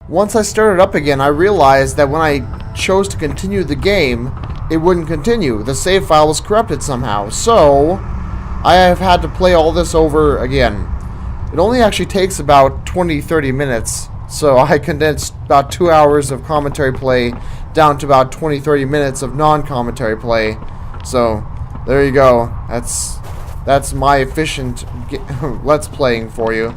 once I started up again, I realized that when I chose to continue the game, it wouldn't continue. The save file was corrupted somehow. So, I have had to play all this over again. It only actually takes about 20-30 minutes. So I condensed about 2 hours of commentary play down to about 20-30 minutes of non-commentary play. So, there you go. That's my efficient let's playing for you.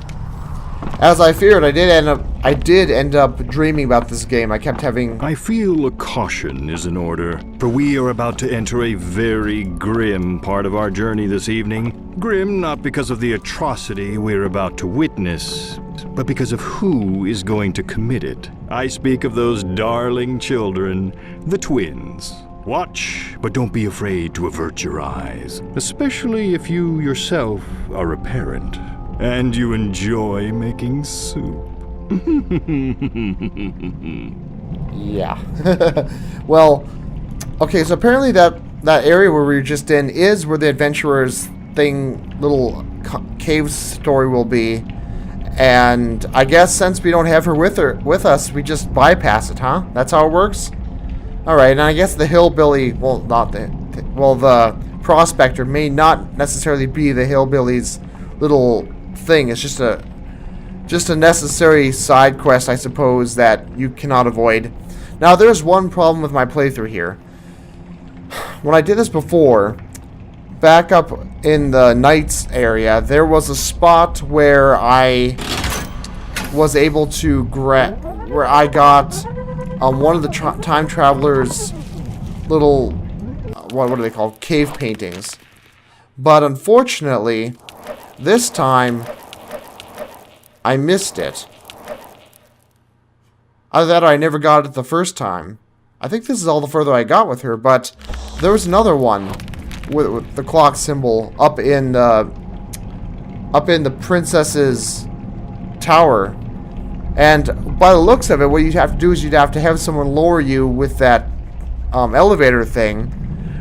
As I feared, I did end up dreaming about this game. I kept having... I feel a caution is in order, for we are about to enter a very grim part of our journey this evening. Grim not because of the atrocity we're about to witness, but because of who is going to commit it. I speak of those darling children, the twins. Watch, but don't be afraid to avert your eyes, especially if you yourself are a parent. And you enjoy making soup. Yeah. Well, okay, so apparently that area where we were just in is where the adventurer's little cave story will be. And I guess since we don't have her with us, we just bypass it, huh? That's how it works? Alright, and I guess the hillbilly, well, not the prospector may not necessarily be the hillbilly's little thing. It's just a necessary side quest, I suppose, that you cannot avoid. Now, there's one problem with my playthrough here. When I did this before, back up in the Knights area, there was a spot where I was able to where I got one of the time traveler's little what are they called? Cave paintings. But unfortunately, this time, I missed it. Either that or I never got it the first time. I think this is all the further I got with her, but there was another one with the clock symbol up in the princess's tower. And by the looks of it, what you'd have to do is you'd have to have someone lower you with that elevator thing.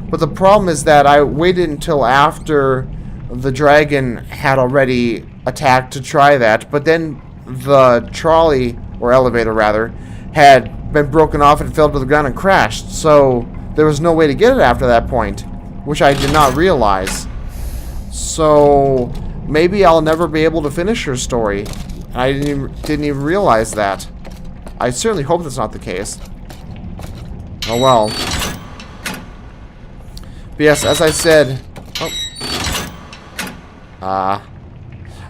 But the problem is that I waited until after the dragon had already attacked to try that, but then the trolley, or elevator rather, had been broken off and fell to the ground and crashed, so there was no way to get it after that point, which I did not realize. So maybe I'll never be able to finish her story. I didn't even realize that. I certainly hope that's not the case. Oh well. But yes, as I said...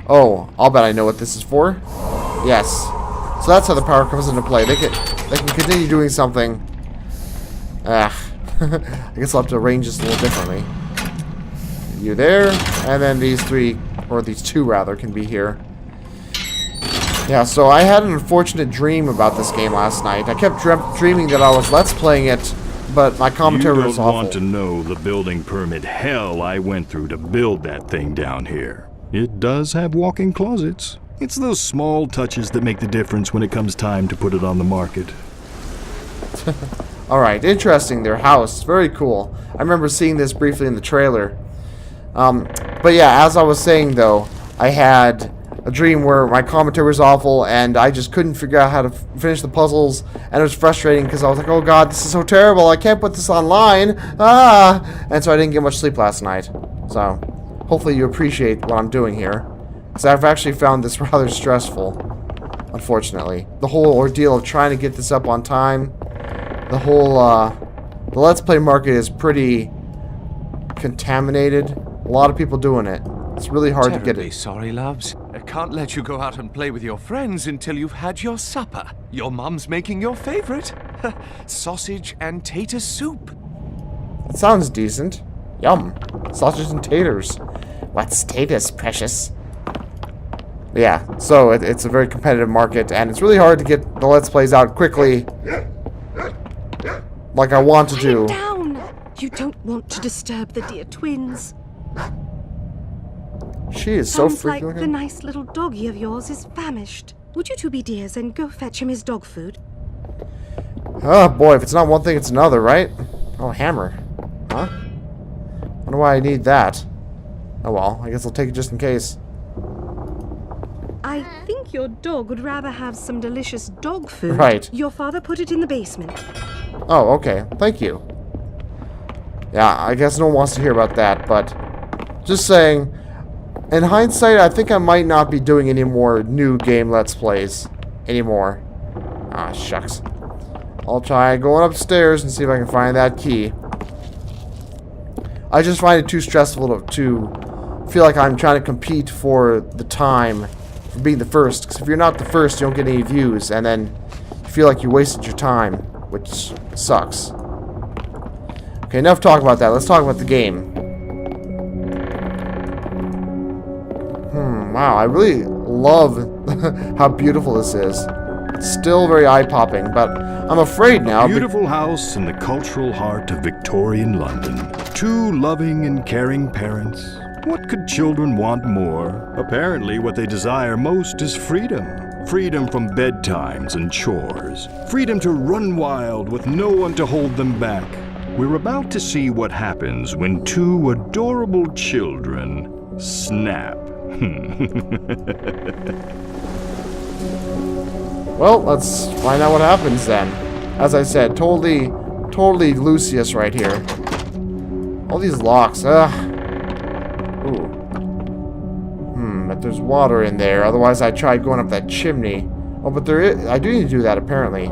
Oh, I'll bet I know what this is for. Yes. So that's how the power comes into play. They can continue doing something. I guess I'll have to arrange this a little differently. You there, and then these three, or these two rather, can be here. Yeah, so I had an unfortunate dream about this game last night. I kept dreaming that I was let's playing it, but my commentary was awful. You don't want to know the building permit hell I went through to build that thing down here. It does have walk-in closets. It's those small touches that make the difference when it comes time to put it on the market. Alright, interesting, their house. Very cool. I remember seeing this briefly in the trailer. But yeah, as I was saying though, I had a dream where my commentary was awful and I just couldn't figure out how to finish the puzzles, and it was frustrating because I was like, oh god, this is so terrible, I can't put this online, and so I didn't get much sleep last night. So hopefully you appreciate what I'm doing here, because I've actually found this rather stressful, unfortunately. The whole ordeal of trying to get this up on time, the whole the Let's Play market is pretty contaminated. A lot of people doing it. It's really hard to get it. Sorry, loves. I can't let you go out and play with your friends until you've had your supper. Your mum's making your favorite. Sausage and tater soup. It sounds decent. Yum. Sausage and taters. What's taters, precious? Yeah, so it's a very competitive market, and it's really hard to get the Let's Plays out quickly like I want to do. Calm down. You don't want to disturb the dear twins. She is so Sounds like freaking... the nice little doggy of yours is famished. Would you two be dears and go fetch him his dog food? Oh boy, if it's not one thing, it's another, right? Oh, hammer. Huh? Wonder why I need that. Oh well, I guess I'll take it just in case. I think think your dog would rather have some delicious dog food. Right. Your father put it in the basement. Oh, okay. Thank you. Yeah, I guess no one wants to hear about that, but just saying, in hindsight, I think I might not be doing any more new game Let's Plays anymore. Ah, shucks. I'll try going upstairs and see if I can find that key. I just find it too stressful to feel like I'm trying to compete for the time for being the first. Because if you're not the first, you don't get any views, and then you feel like you wasted your time, which sucks. Okay, enough talk about that. Let's talk about the game. Wow, I really love how beautiful this is. It's still very eye-popping, but I'm afraid now. Beautiful house in the cultural heart of Victorian London. 2 loving and caring parents. What could children want more? Apparently, what they desire most is freedom. Freedom from bedtimes and chores. Freedom to run wild with no one to hold them back. We're about to see what happens when 2 adorable children snap. Well, let's find out what happens then. As I said, totally Lucius right here. All these locks, ugh. Ooh. But there's water in there. Otherwise, I tried going up that chimney. Oh, but there is. I do need to do that apparently.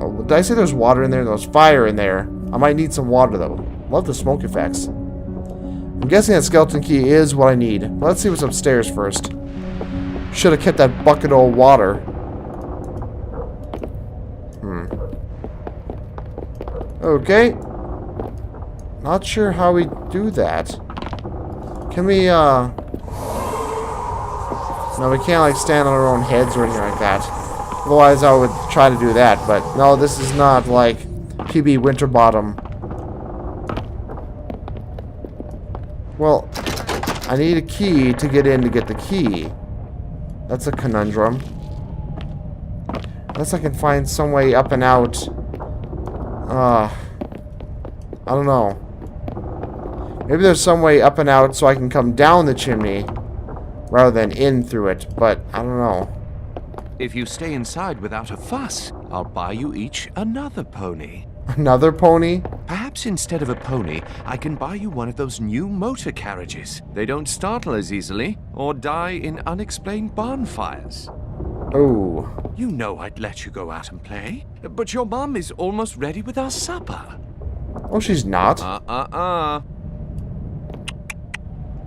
Oh, did I say there's water in there? There's fire in there. I might need some water though. Love the smoke effects. I'm guessing that skeleton key is what I need. But let's see what's upstairs first. Should have kept that bucket of water. Okay. Not sure how we do that. Can we, No, we can't, like, stand on our own heads or anything like that. Otherwise, I would try to do that. But, no, this is not, like, PB Winterbottom. Well, I need a key to get in to get the key. That's a conundrum. Unless I can find some way up and out. I don't know. Maybe there's some way up and out so I can come down the chimney rather than in through it, but I don't know. If you stay inside without a fuss, I'll buy you each another pony. Another pony? Perhaps instead of a pony, I can buy you one of those new motor carriages. They don't startle as easily or die in unexplained bonfires. Oh. You know I'd let you go out and play, but your mom is almost ready with our supper. Oh, she's not.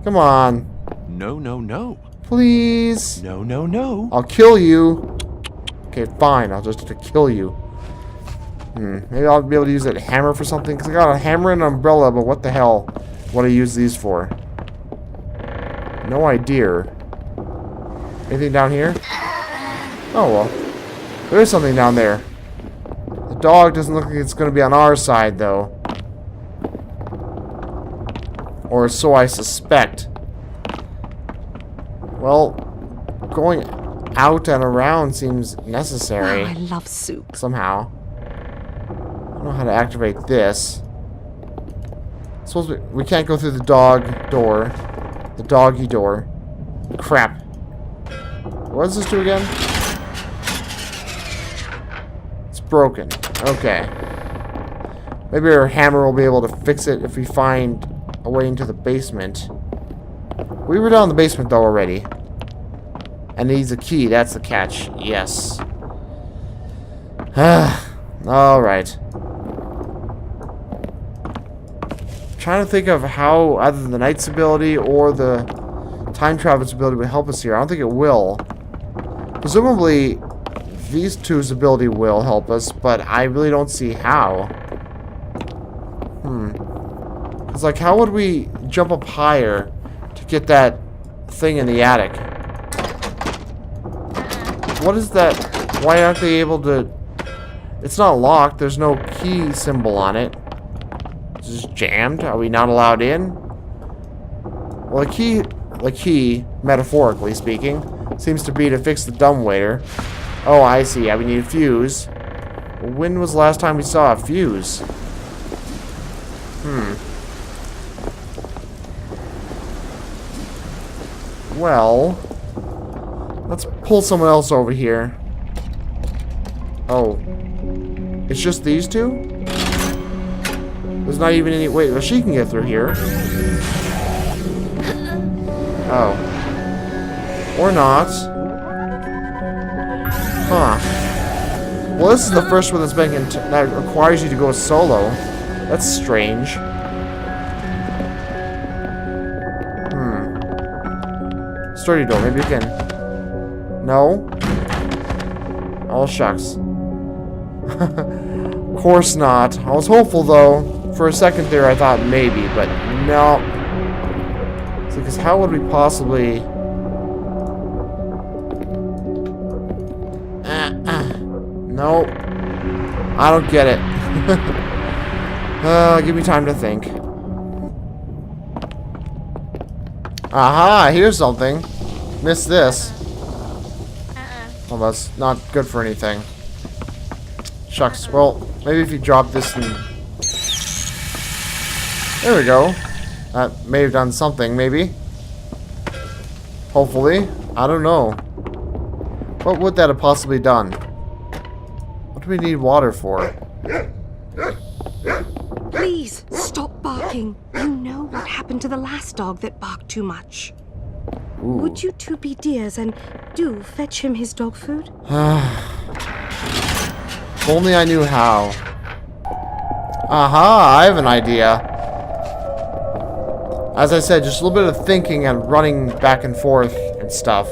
Come on. No, no, no. Please. No, no, no. I'll kill you. Okay, fine. I'll just have to kill you. Maybe I'll be able to use that hammer for something. Because I got a hammer and an umbrella, but what the hell? What do I use these for? No idea. Anything down here? Oh, well. There is something down there. The dog doesn't look like it's going to be on our side, though. Or so I suspect. Well, going out and around seems necessary. Oh, I love soup. Somehow. I don't know how to activate this. Suppose we can't go through the dog door. The doggy door. Crap. What does this do again? It's broken. Okay. Maybe our hammer will be able to fix it if we find a way into the basement. We were down in the basement though already. And it needs a key. That's the catch. Yes. Alright. Trying to think of how either the knight's ability or the time traveler's ability will help us here. I don't think it will. Presumably, these two's ability will help us, but I really don't see how. It's like, how would we jump up higher to get that thing in the attic? What is that? Why aren't they able to... It's not locked. There's no key symbol on it. It's just jammed. Are we not allowed in? Well, the key, metaphorically speaking, seems to be to fix the dumbwaiter. Oh, I see. We need a fuse. When was the last time we saw a fuse? Well, Let's pull someone else over here. Oh. It's just these two? There's not even any... Wait, well, she can get through here. Oh. Or not. Huh. Well, this is the first one that requires you to go solo. That's strange. Sturdy door. Maybe you can... No? Oh, shucks. Of course not. I was hopeful, though. For a second there, I thought maybe, but no. Because how would we possibly... No. I don't get it. Give me time to think. Aha, here's something. Missed this. Well, that's not good for anything. Shucks. Well, maybe if you drop this and... There we go. That may have done something, maybe. Hopefully. I don't know. What would that have possibly done? What do we need water for? Please, stop barking. You know what happened to the last dog that barked too much. Ooh. Would you two be dears and do fetch him his dog food? If only I knew how. Aha, I have an idea. As I said, just a little bit of thinking and running back and forth and stuff.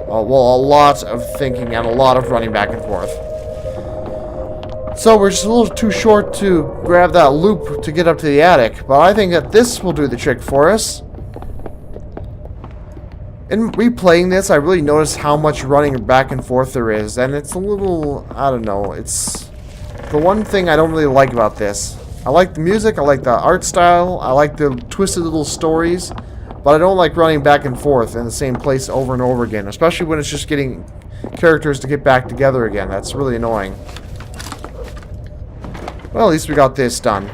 Well, a lot of thinking and a lot of running back and forth. So we're just a little too short to grab that loop to get up to the attic. But I think that this will do the trick for us. In replaying this, I really noticed how much running back and forth there is. And it's a little, I don't know, it's the one thing I don't really like about this. I like the music, I like the art style, I like the twisted little stories. But I don't like running back and forth in the same place over and over again. Especially when it's just getting characters to get back together again. That's really annoying. Well, at least we got this done.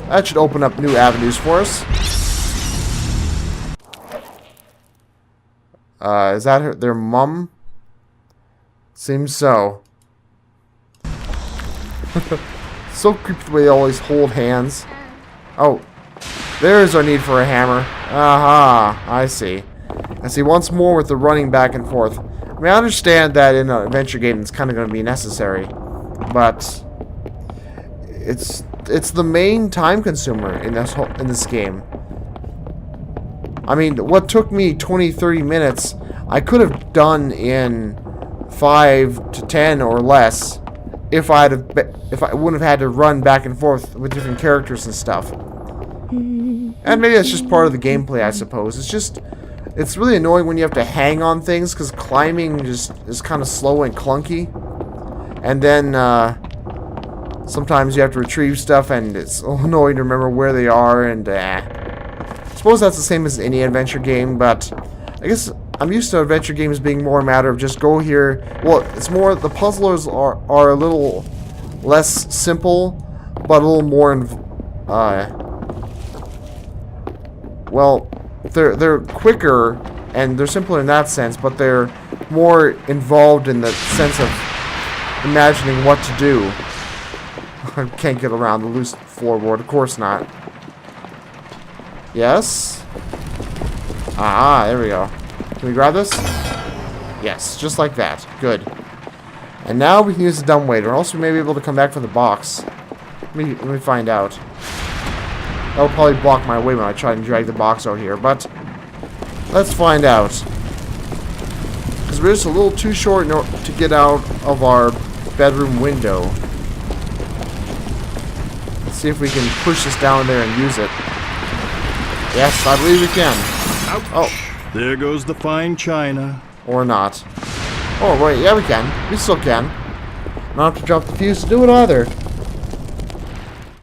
That should open up new avenues for us. Is that their mum? Seems so. So creepy the way they always hold hands. Oh, there's our need for a hammer. Aha, I see. I see once more with the running back and forth. I mean, I understand that in an adventure game it's kind of going to be necessary. But... It's the main time consumer in this game. I mean, what took me 20-30 minutes, I could have done in 5 to 10 or less if I wouldn't have had to run back and forth with different characters and stuff. And maybe that's just part of the gameplay, I suppose. It's really annoying when you have to hang on things because climbing just is kind of slow and clunky. And then sometimes you have to retrieve stuff, and it's annoying to remember where they are, and I suppose that's the same as any adventure game, but I guess I'm used to adventure games being more a matter of just go here. Well, it's more, the puzzlers are a little less simple, but a little more, well, they're quicker, and they're simpler in that sense, but they're more involved in the sense of imagining what to do. I can't get around the loose floorboard. Of course not. Yes? Ah, there we go. Can we grab this? Yes, just like that. Good. And now we can use the dumbwaiter, or else we may be able to come back for the box. Let me find out. That'll probably block my way when I try and drag the box out here, but let's find out. Because we're just a little too short to get out of our bedroom window. See if we can push this down there and use it. Yes, I believe we can. Ouch. Oh. There goes the fine china. Or not. Oh, wait, yeah, we can. We still can. Not have to drop the fuse to do it either.